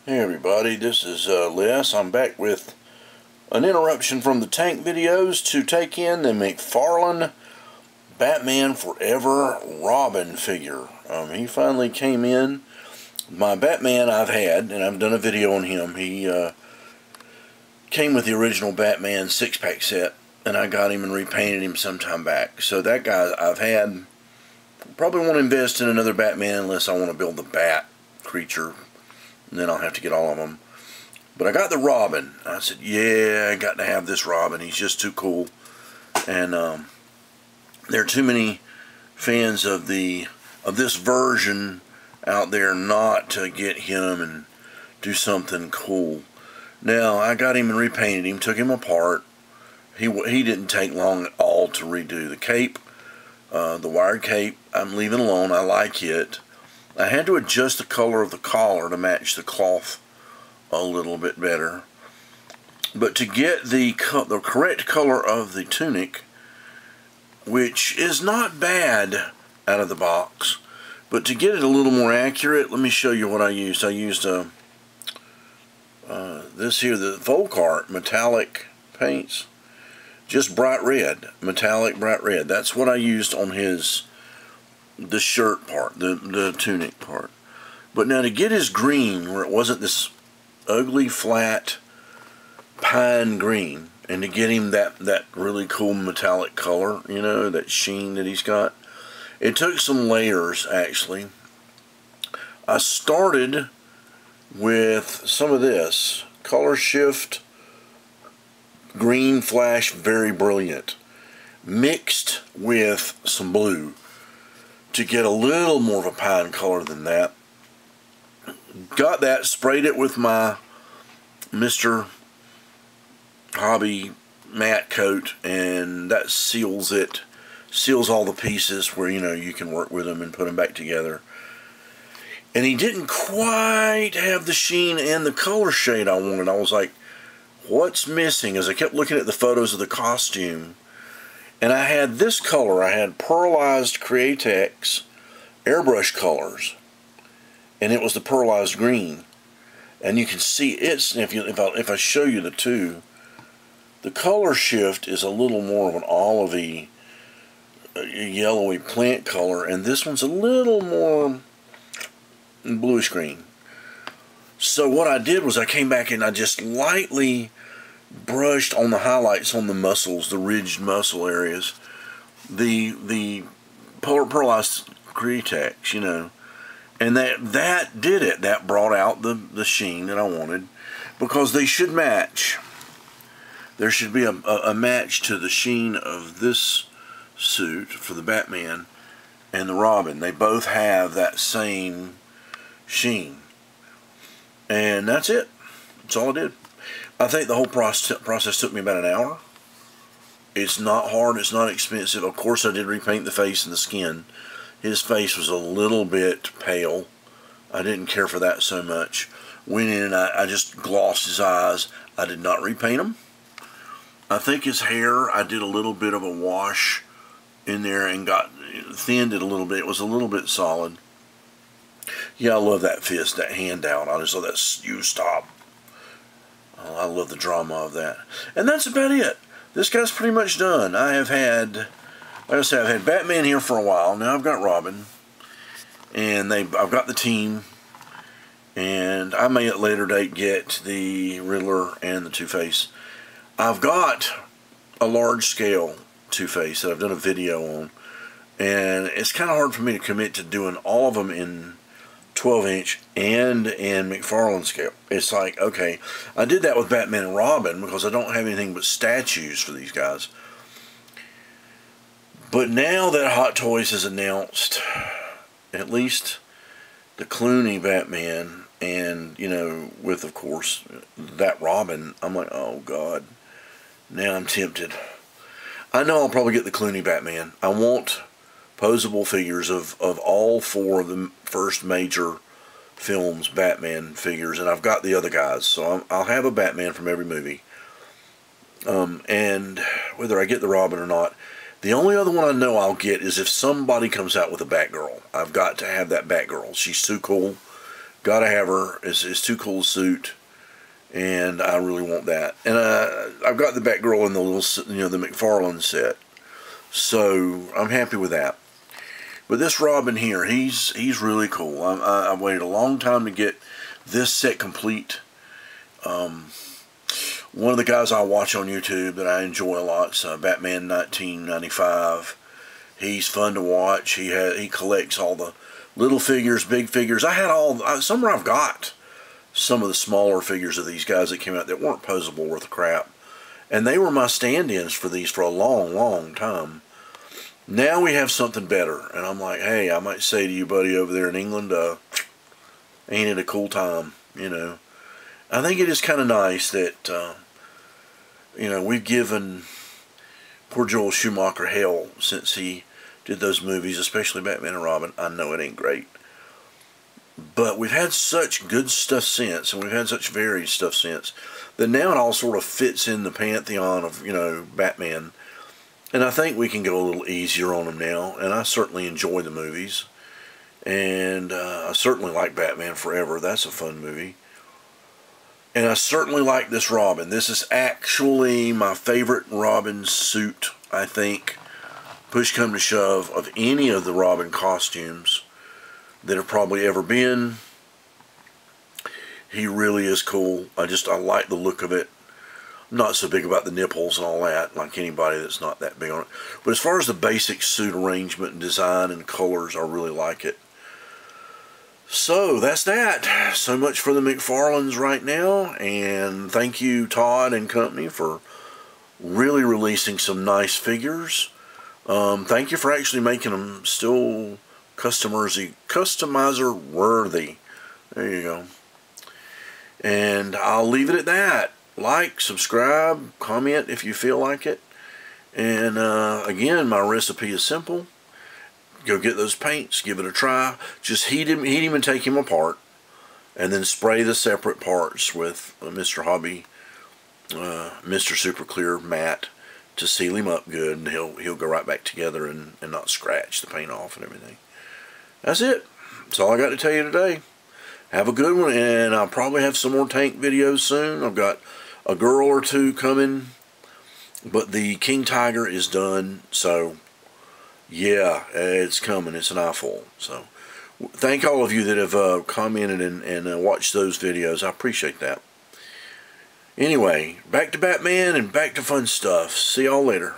Hey everybody, this is Les. I'm back with an interruption from the tank videos to take in the McFarlane Batman Forever Robin figure. He finally came in. My Batman I've had, and I've done a video on him. He came with the original Batman 6-pack set, and I got him and repainted him some time back. So that guy I've had. Probably won't invest in another Batman unless I want to build the Bat creature. And then I'll have to get all of them. But I got the Robin. I said, yeah, I got to have this Robin. He's just too cool. And there are too many fans of this version out there not to get him and do something cool. Now, I got him and repainted him, took him apart. He didn't take long at all to redo the cape. The wired cape, I'm leaving alone. I like it. I had to adjust the color of the collar to match the cloth a little bit better. But to get the correct color of the tunic, which is not bad out of the box, but to get it a little more accurate, let me show you what I used. I used this here, the Volkart metallic paints. Just bright red, metallic bright red. That's what I used on the shirt part, the tunic part. But now to get his green, where it wasn't this ugly flat pine green, and to get him that really cool metallic color, you know, that sheen that he's got, it took some layers actually. I started with some of this color shift green flash, very brilliant, mixed with some blue to get a little more of a pine color than that. Got that, sprayed it with my Mr. Hobby matte coat, and that seals it, seals all the pieces where, you know, you can work with them and put them back together. And he didn't quite have the sheen and the color shade I wanted. I was like, what's missing? As I kept looking at the photos of the costume, and I had this color. I had pearlized Createx airbrush colors, and it was the pearlized green. And you can see it's, if I show you the two, the color shift is a little more of an olivey, yellowy plant color, and this one's a little more bluish green. So what I did was I came back and I just lightly brushed on the highlights on the muscles, the ridged muscle areas, the pearlized Createx, you know, and that did it. That brought out the sheen that I wanted, because they should match. There should be a match to the sheen of this suit for the Batman and the Robin. They both have that same sheen. And that's it. That's all I did. I think the whole process took me about an hour. It's not hard. It's not expensive. Of course, I did repaint the face and the skin. His face was a little bit pale. I didn't care for that so much. Went in and I just glossed his eyes. I did not repaint him. I think his hair, I did a little bit of a wash in there and thinned it a little bit. It was a little bit solid. Yeah, I love that fist, that hand out. I just love that you stop. I love the drama of that. And that's about it. This guy's pretty much done. I have had, like I said, I've had Batman here for a while. Now I've got Robin. And I've got the team. And I may at a later date get the Riddler and the Two-Face. I've got a large scale Two-Face that I've done a video on. And it's kind of hard for me to commit to doing all of them in 12-inch and in McFarlane scale. It's like, okay, I did that with Batman and Robin because I don't have anything but statues for these guys. But now that Hot Toys has announced at least the Clooney Batman and, you know, with, of course, that Robin, I'm like, oh, God. Now I'm tempted. I know I'll probably get the Clooney Batman. I want posable figures of all four of the first major films Batman figures, and I've got the other guys, so I'll have a Batman from every movie. And whether I get the Robin or not, the only other one I know I'll get is if somebody comes out with a Batgirl. I've got to have that Batgirl. She's too cool. Gotta have her. It's too cool a suit, and I really want that. And I've got the Batgirl in the little, the McFarlane's set, so I'm happy with that. But this Robin here, he's really cool. I waited a long time to get this set complete. One of the guys I watch on YouTube that I enjoy a lot is Batman 1995. He's fun to watch. He collects all the little figures, big figures. I had somewhere I've got some of the smaller figures of these guys that came out that weren't posable worth of crap. And they were my stand-ins for these for a long, long time. Now we have something better. And I'm like, hey, I might say to you, buddy, over there in England, ain't it a cool time, I think it is kind of nice that, we've given poor Joel Schumacher hell since he did those movies, especially Batman and Robin. I know it ain't great. But we've had such good stuff since, and we've had such varied stuff since, that now it all sort of fits in the pantheon of, Batman. And I think we can go a little easier on him now, and I certainly enjoy the movies. And I certainly like Batman Forever. That's a fun movie. And I certainly like this Robin. This is actually my favorite Robin suit, I think, push come to shove, of any of the Robin costumes that have probably ever been. He really is cool. I like the look of it. I'm not so big about the nipples and all that, like anybody that's not that big on it. But as far as the basic suit arrangement and design and colors, I really like it. So that's that. So much for the McFarlane's right now, and thank you, Todd and company, for really releasing some nice figures. Thank you for actually making them still customizer worthy. There you go. And I'll leave it at that. Like, subscribe, comment if you feel like it. And again, my recipe is simple. Go get those paints, give it a try. Just heat him and take him apart, and then spray the separate parts with Mr. Hobby, Mr. Super Clear matte to seal him up good, and he'll go right back together and not scratch the paint off and everything. That's it. That's all I got to tell you today. Have a good one, and I'll probably have some more tank videos soon. I've got a girl or two coming, but the King Tiger is done, so yeah, it's coming. It's an eyeful. So thank all of you that have commented and watched those videos. I appreciate that. Anyway, back to Batman and back to fun stuff. See y'all later.